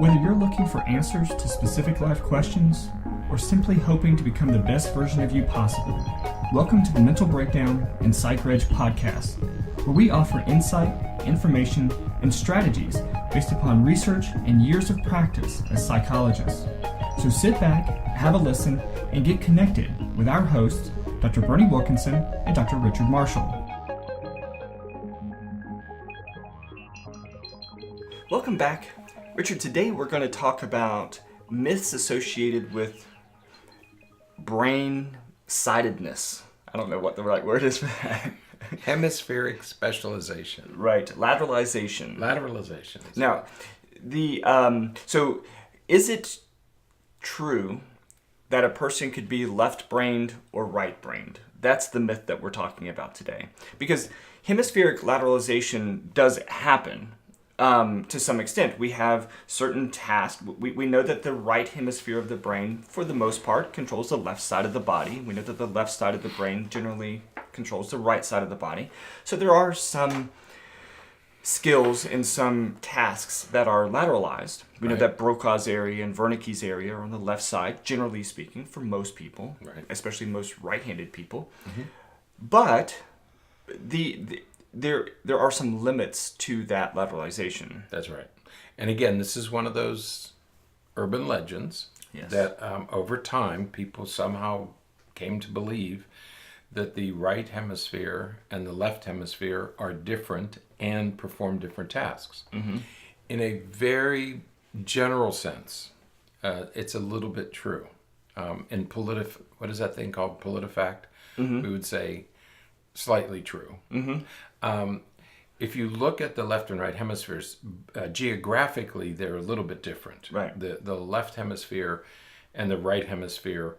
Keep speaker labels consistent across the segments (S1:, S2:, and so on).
S1: Whether you're looking for answers to specific life questions or simply hoping to become the best version of you possible, welcome to the Mental Breakdown and Psychreg podcast, where we offer insight, information, and strategies based upon research and years of practice as psychologists. So sit back, have a listen, and get connected with our hosts, Dr. Berney Wilkinson and Dr. Richard Marshall. Welcome back. Richard, today we're going to talk about myths associated with brain-sidedness. I don't know what the right word is for that.
S2: Hemispheric specialization.
S1: Right, lateralization.
S2: Lateralization.
S1: Now, so is it true that a person could be left-brained or right-brained? That's the myth that we're talking about today. Because hemispheric lateralization does happen. To some extent, we have certain tasks. We know that the right hemisphere of the brain, for the most part, controls the left side of the body. We know that the left side of the brain generally controls the right side of the body. So there are some skills and some tasks that are lateralized. We know that Brocau's area and Wernicke's area are on the left side, generally speaking, for most people, especially most right-handed people. Mm-hmm. But there are some limits to that lateralization.
S2: That's right. And again, this is one of those urban legends that over time people somehow came to believe that the right hemisphere and the left hemisphere are different and perform different tasks. Mm-hmm. In a very general sense, it's a little bit true. In what is that thing called? PolitiFact? Mm-hmm. We would say slightly true. Mm-hmm. If you look at the left and right hemispheres, geographically, they're a little bit different.
S1: Right.
S2: The left hemisphere and the right hemisphere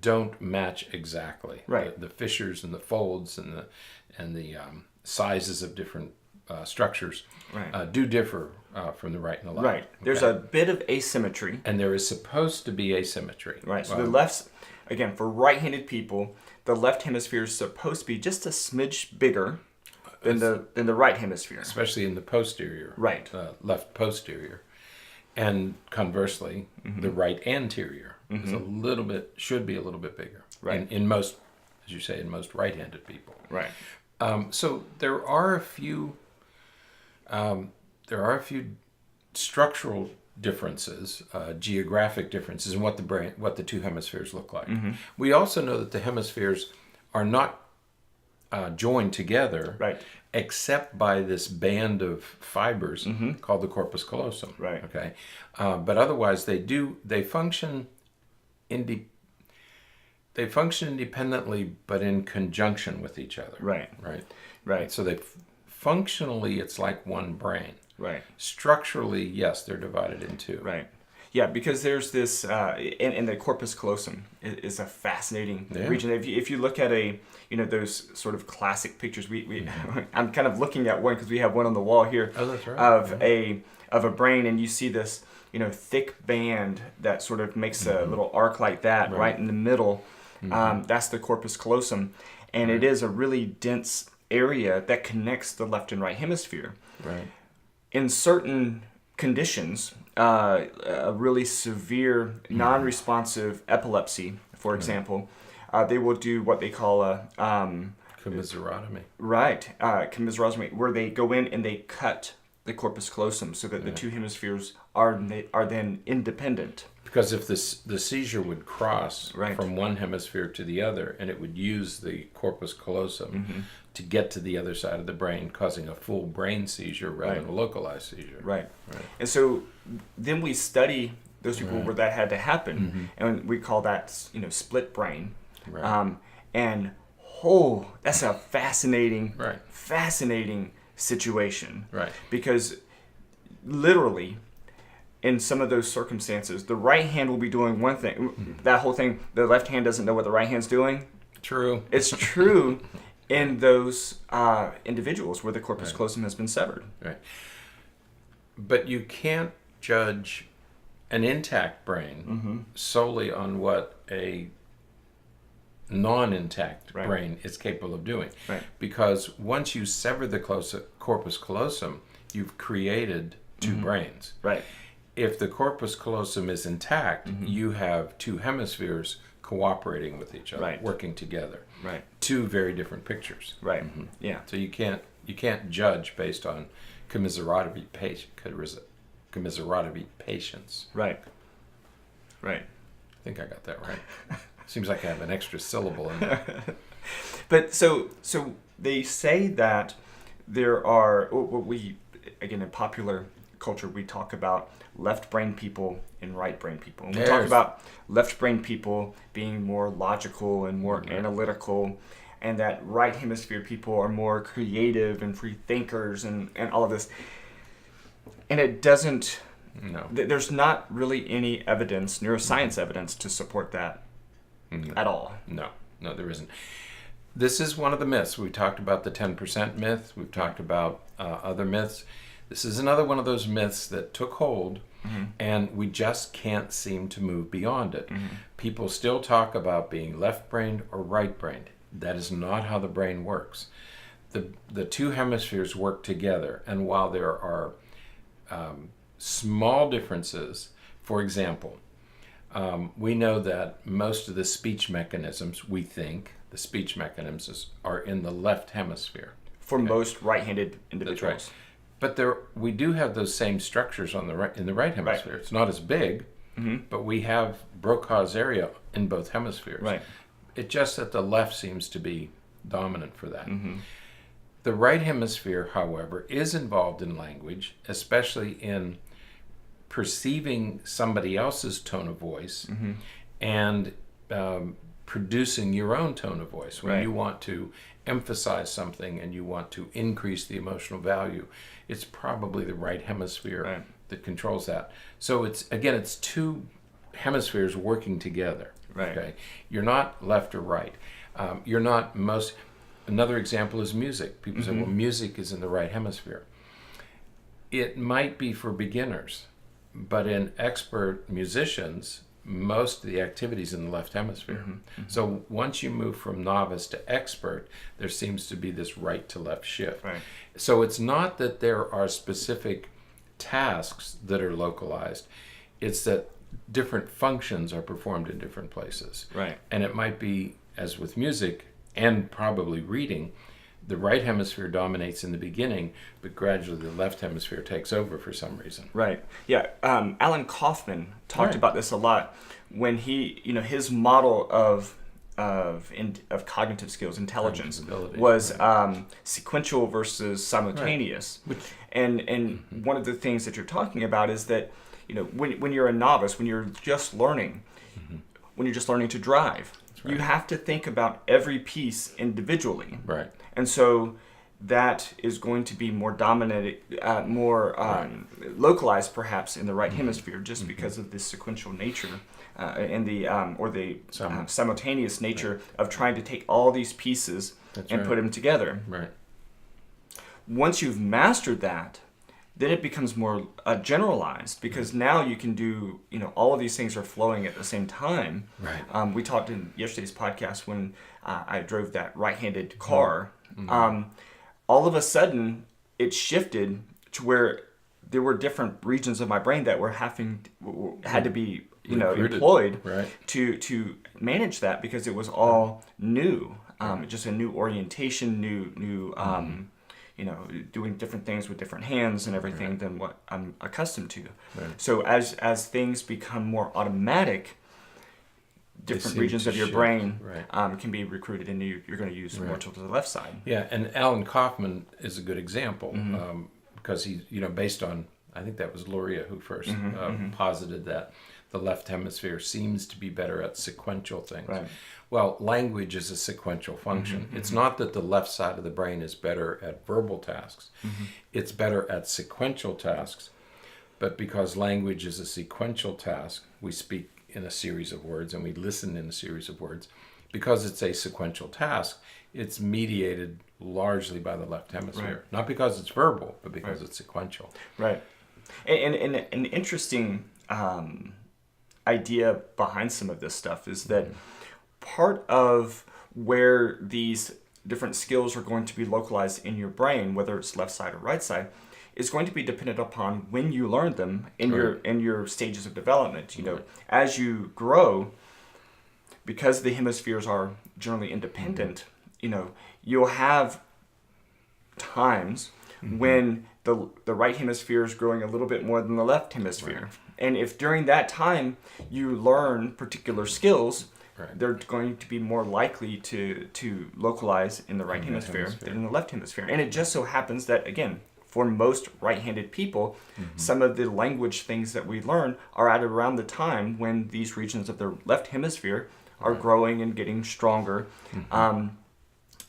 S2: don't match exactly.
S1: Right.
S2: The fissures and the folds and the sizes of different structures do differ from the right and the left.
S1: Right. There's a bit of asymmetry.
S2: And there is supposed to be asymmetry.
S1: Right. So the left's, again, for right-handed people, the left hemisphere is supposed to be just a smidge bigger than the right hemisphere,
S2: especially in the posterior.
S1: Right.
S2: Left posterior, and conversely, the right anterior is should be a little bit bigger.
S1: Right.
S2: In most, as you say, in most right-handed people.
S1: Right.
S2: So there are a few structural differences, geographic differences in what the two hemispheres look like. Mm-hmm. We also know that the hemispheres are not joined together, except by this band of fibers called the corpus callosum.
S1: Right.
S2: Okay, but otherwise they function independently, but in conjunction with each other.
S1: Right.
S2: Right.
S1: Right.
S2: So functionally, it's like one brain.
S1: Right.
S2: Structurally, yes, they're divided in two.
S1: Right. Yeah, because there's this, and the corpus callosum is a fascinating region. If you look at those sort of classic pictures, I'm kind of looking at one because we have one on the wall here.
S2: Oh, that's right.
S1: Of a brain, and you see this, thick band that sort of makes a little arc like that right in the middle. Mm-hmm. That's the corpus callosum, and it is a really dense area that connects the left and right hemisphere.
S2: Right.
S1: In certain conditions, a really severe non-responsive epilepsy, for example, they will do what they call a
S2: commissurotomy.
S1: Right, commissurotomy, where they go in and they cut the corpus callosum so that the two hemispheres are then independent.
S2: Because if the seizure would cross from one hemisphere to the other, and it would use the corpus callosum to get to the other side of the brain, causing a full brain seizure rather than a localized seizure.
S1: Right. And so then we study those people where that had to happen, and we call that split brain.
S2: Right.
S1: And that's a fascinating situation.
S2: Right.
S1: Because literally, in some of those circumstances, the right hand will be doing one thing. That whole thing, the left hand doesn't know what the right hand's doing.
S2: True.
S1: It's true in those individuals where the corpus callosum has been severed.
S2: Right. But you can't judge an intact brain solely on what a non-intact brain is capable of doing.
S1: Right.
S2: Because once you sever the corpus callosum, you've created two brains.
S1: Right.
S2: If the corpus callosum is intact, you have two hemispheres cooperating with each other,
S1: Right.
S2: working together.
S1: Right.
S2: Two very different pictures.
S1: Right. Yeah.
S2: So you can't judge based on commiserative patience.
S1: Right. Right.
S2: I think I got that right. Seems like I have an extra syllable in there.
S1: But so they say that there are, again, in popular culture, we talk about left brain people and right brain people. And we talk about left brain people being more logical and more analytical, and that right hemisphere people are more creative and free thinkers and all of this. And it doesn't, there's not really any evidence, neuroscience evidence, to support that at all.
S2: No, there isn't. This is one of the myths. We talked about the 10% myth. We've talked about other myths. This is another one of those myths that took hold, and we just can't seem to move beyond it. People still talk about being left-brained or right-brained. That is not how the brain works. The two hemispheres work together, and while there are small differences, for example, we know that most of the speech mechanisms, we think, the speech mechanisms are in the left hemisphere.
S1: For most right-handed individuals.
S2: That's right. But we do have those same structures in the right hemisphere. Right. It's not as big, but we have Brocau's area in both hemispheres.
S1: Right.
S2: It's just that the left seems to be dominant for that. The right hemisphere, however, is involved in language, especially in perceiving somebody else's tone of voice and producing your own tone of voice. When you want to emphasize something and you want to increase the emotional value, it's probably the right hemisphere that controls that. So it's two hemispheres working together.
S1: Right.
S2: Okay, you're not left or right. You're not most. Another example is music. People say, well, music is in the right hemisphere. It might be for beginners, but in expert musicians, most of the activities in the left hemisphere. So once you move from novice to expert, there seems to be this right to left shift.
S1: Right.
S2: So it's not that there are specific tasks that are localized. It's that different functions are performed in different places.
S1: Right.
S2: And it might be, as with music and probably reading, the right hemisphere dominates in the beginning, but gradually the left hemisphere takes over for some reason.
S1: Right. Yeah. Alan Kaufman talked about this a lot when he, his model of cognitive skills, intelligence, was sequential versus simultaneous.
S2: Right.
S1: And one of the things that you're talking about is that, when you're a novice, when you're just learning, when you're just learning to drive, you have to think about every piece individually.
S2: Right.
S1: And so that is going to be more dominant, localized perhaps in the right hemisphere, just because of the sequential nature and the simultaneous nature of trying to take all these pieces and put them together.
S2: Right.
S1: Once you've mastered that, then it becomes more generalized, because now you can do, all of these things are flowing at the same time.
S2: Right.
S1: We talked in yesterday's podcast when I drove that right-handed car. All of a sudden, it shifted to where there were different regions of my brain that had to be, employed to manage that, because it was all new, just a new orientation, new. Doing different things with different hands and everything than what I'm accustomed to. Right. So as things become more automatic, different regions of your brain can be recruited, and you're going to use more to the left side.
S2: Yeah, and Alan Kaufman is a good example, because he, based on, I think that was Luria who first posited that the left hemisphere seems to be better at sequential things.
S1: Right.
S2: Well, language is a sequential function. It's not that the left side of the brain is better at verbal tasks. It's better at sequential tasks. But because language is a sequential task, we speak in a series of words and we listen in a series of words. Because it's a sequential task, it's mediated largely by the left hemisphere. Right. Not because it's verbal, but because it's sequential.
S1: Right. And an interesting idea behind some of this stuff is that part of where these different skills are going to be localized in your brain, whether it's left side or right side, is going to be dependent upon when you learn them in your stages of development. You know, as you grow, because the hemispheres are generally independent, you know, you'll have times when the right hemisphere is growing a little bit more than the left hemisphere. Right. And if during that time you learn particular skills, they're going to be more likely to localize in the right hemisphere than in the left hemisphere. And it just so happens that, again, for most right-handed people, some of the language things that we learn are at around the time when these regions of the left hemisphere are growing and getting stronger. And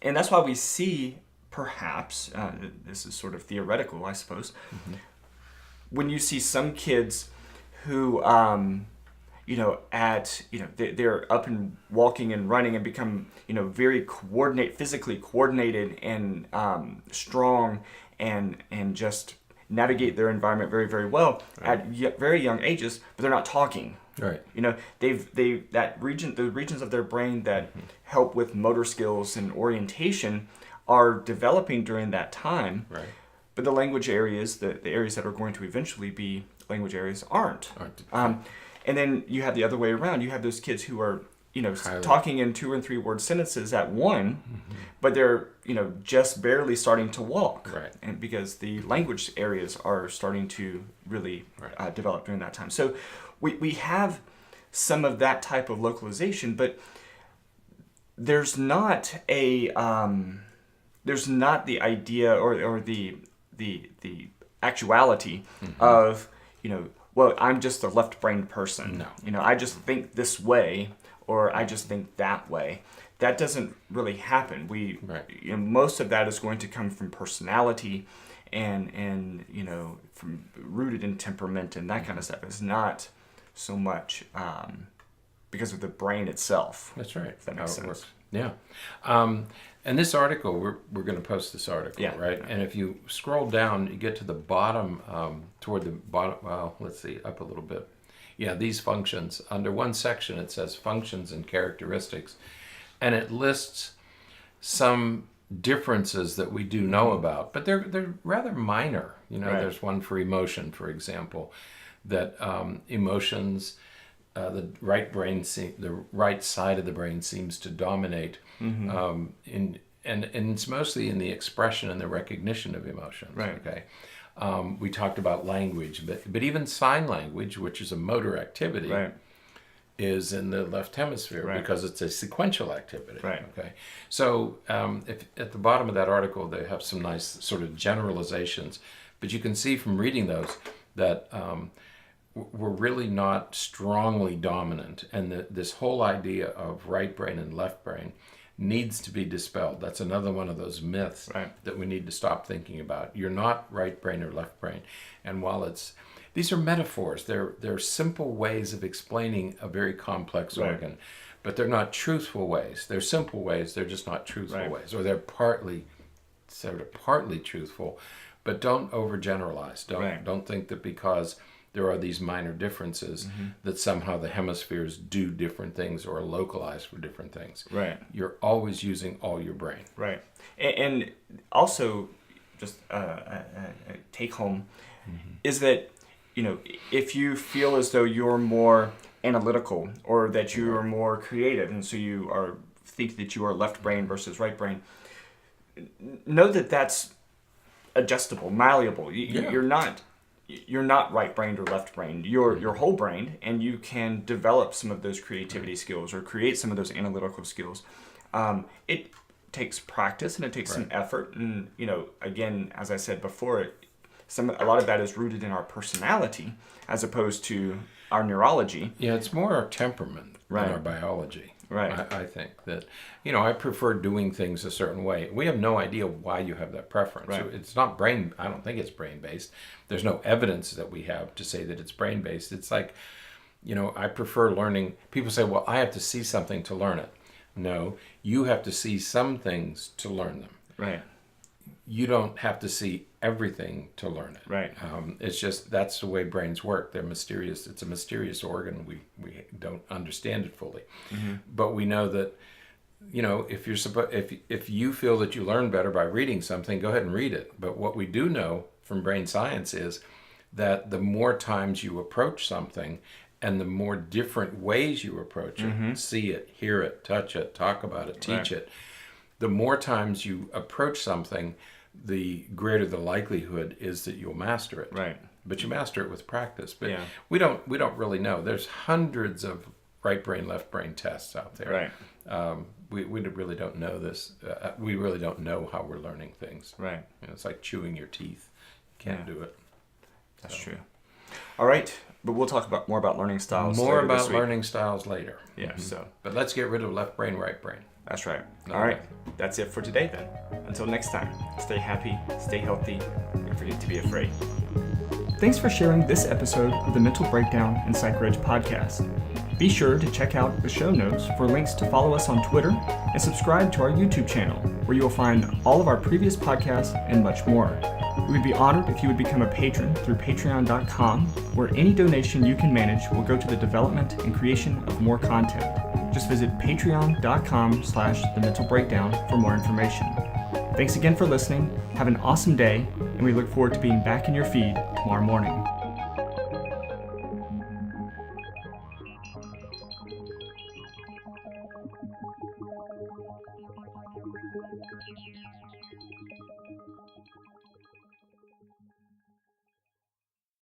S1: that's why we see, perhaps, this is sort of theoretical, I suppose, when you see some kids who, they're up and walking and running and become, very physically coordinated and strong and just navigate their environment very, very well at very young ages, but they're not talking.
S2: Right.
S1: The regions of their brain that help with motor skills and orientation are developing during that time. Right. But the language areas, the areas that are going to eventually be language areas aren't. And then you have the other way around. You have those kids who are, talking in 2 and 3 word sentences at one, but they're, just barely starting to walk. Right. And because the language areas are starting to really develop during that time. So we have some of that type of localization, but there's not the idea or the actuality of, well, I'm just a left-brained person. No. I just think this way, or I just think that way. That doesn't really happen. Most of that is going to come from personality and from rooted in temperament and that kind of stuff. It's not so much because of the brain itself.
S2: That's right.
S1: If that makes sense.
S2: Works. Yeah. And this article, we're going to post this article, right? And if you scroll down, you get to the bottom, toward the bottom, well, let's see, up a little bit. Yeah, these functions. Under one section, it says functions and characteristics. And it lists some differences that we do know about, but they're rather minor. There's one for emotion, for example, that emotions... the right side of the brain seems to dominate, and it's mostly in the expression and the recognition of emotions. Right. Okay. We talked about language, but even sign language, which is a motor activity, is in the left hemisphere because it's a sequential activity. Right. Okay. So if at the bottom of that article they have some nice sort of generalizations, but you can see from reading those that. We're really not strongly dominant, and this whole idea of right brain and left brain needs to be dispelled. That's another one of those myths that we need to stop thinking about. You're not right brain or left brain, and while these are metaphors, they're simple ways of explaining a very complex organ, but they're not truthful ways. They're simple ways, they're just not truthful ways, or they're partly truthful, but don't overgeneralize. Don't think that because there are these minor differences that somehow the hemispheres do different things or are localized for different things. Right. You're always using all your brain.
S1: Right. And also, just a take home is that, if you feel as though you're more analytical or that you are more creative, and so you think that you are left brain versus right brain, know that that's adjustable, malleable. You're not right-brained or left-brained. You're whole-brained, and you can develop some of those creativity skills or create some of those analytical skills. It takes practice and it takes some effort. And again, as I said before, a lot of that is rooted in our personality as opposed to our neurology.
S2: Yeah, it's more our temperament than our biology. Right. I think that, I prefer doing things a certain way. We have no idea why you have that preference. Right. It's not I don't think it's brain-based. There's no evidence that we have to say that it's brain-based. It's like, I prefer learning. People say, well, I have to see something to learn it. No, you have to see some things to learn them. Right. You don't have to see everything to learn it. Right. It's just that's the way brains work. They're mysterious. It's a mysterious organ. We don't understand it fully, but we know that if you feel that you learn better by reading something, go ahead and read it. But what we do know from brain science is that the more times you approach something and the more different ways you approach it, see it, hear it, touch it, talk about it, teach it, the more times you approach something, the greater the likelihood is that you'll master it.
S1: Right.
S2: But you master it with practice. But we don't really know. There's hundreds of right brain, left brain tests out there.
S1: Right.
S2: We really don't know this. We really don't know how we're learning things.
S1: Right.
S2: It's like chewing your teeth. You can't do it.
S1: That's true. All right. But we'll talk more about learning styles
S2: More
S1: later
S2: about
S1: this week.
S2: learning styles later.
S1: Yeah. So.
S2: But let's get rid of left brain, right brain.
S1: That's right. All right. That's it for today then. Until next time, stay happy, stay healthy, and forget to be afraid. Thanks for sharing this episode of the Mental Breakdown and Psychreg podcast. Be sure to check out the show notes for links to follow us on Twitter and subscribe to our YouTube channel, where you will find all of our previous podcasts and much more. We would be honored if you would become a patron through patreon.com, where any donation you can manage will go to the development and creation of more content. Just visit patreon.com/thementalbreakdown for more information. Thanks again for listening. Have an awesome day, and we look forward to being back in your feed tomorrow morning.